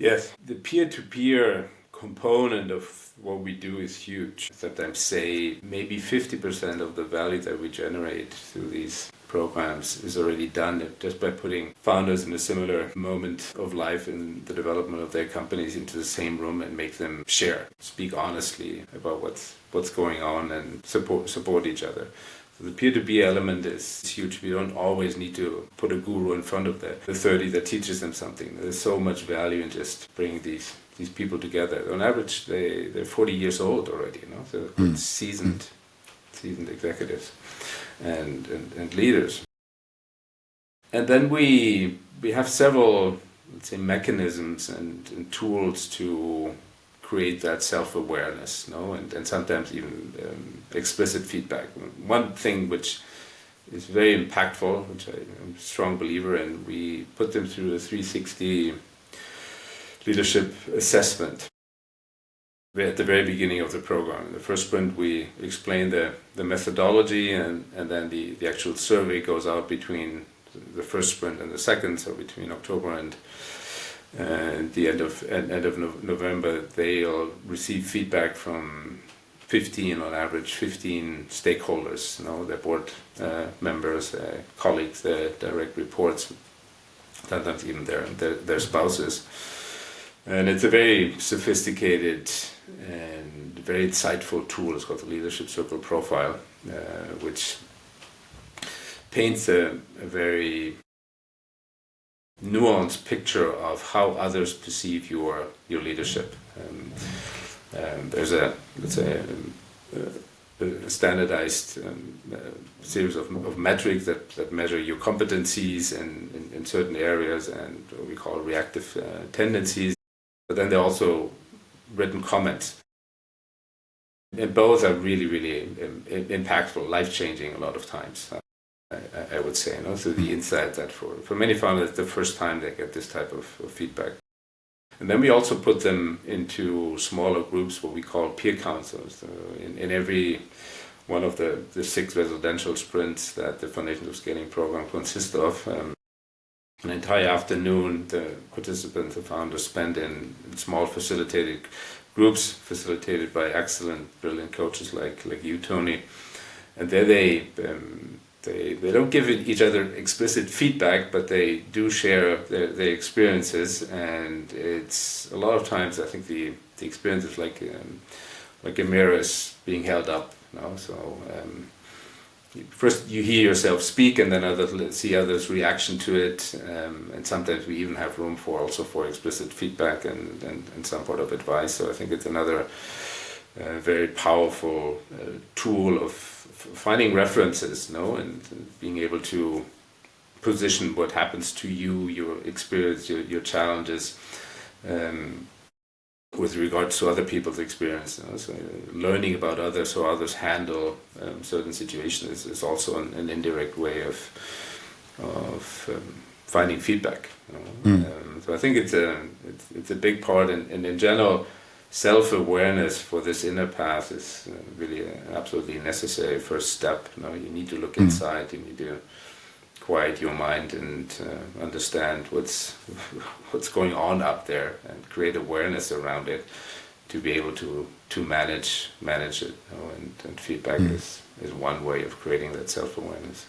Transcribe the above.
Yes, the peer-to-peer component of what we do is huge. Sometimes say maybe 50% of the value that we generate through these programs is already done just by putting founders in a similar moment of life in the development of their companies into the same room and make them share, speak honestly about what's going on and support each other. So the peer-to-peer element is huge. We don't always need to put a guru in front of the 30 that teaches them something. There's so much value in just bringing these people together. On average, they're 40 years old already, so seasoned executives and leaders. And then we have several, let's say, mechanisms and tools to create that self-awareness, and sometimes even explicit feedback. One thing which is very impactful, which I'm a strong believer in, we put them through a 360 leadership assessment at the very beginning of the program. In the first sprint, we explain the methodology, and then the actual survey goes out between the first sprint and the second, so between October and the end of November. They'll receive feedback from 15 on average, 15 stakeholders, their board members, colleagues, their direct reports, sometimes even their spouses. And it's a very sophisticated and very insightful tool. It's called the Leadership Circle Profile, which paints a very nuanced picture of how others perceive your leadership. There's let's say a standardized series of metrics that measure your competencies in certain areas and what we call reactive tendencies. But then there are also written comments. And both are really, really impactful, life-changing a lot of times, I would say. So the insight that for many founders, it's the first time they get this type of feedback. And then we also put them into smaller groups, what we call peer councils. So in every one of the 6 residential sprints that the Foundations of Scaling program consists of, an entire afternoon, the participants, the founders, spend in small facilitated groups, facilitated by excellent, brilliant coaches like you, Tony. And there they don't give each other explicit feedback, but they do share their experiences. And it's a lot of times, I think the experience is like a mirror is being held up. So first you hear yourself speak, and then see others' reaction to it, and sometimes we even have room for explicit feedback and some sort of advice. So I think it's another very powerful tool of finding references, and being able to position what happens to you, your experience, your challenges, with regards to other people's experience. So learning about others, how others handle certain situations is also an indirect way of finding feedback. So I think it's a big part, and in general, self-awareness for this inner path is really an absolutely necessary first step. You need to look inside. You need to quiet your mind and understand what's going on up there, and create awareness around it to be able to manage it. And feedback is one way of creating that self-awareness.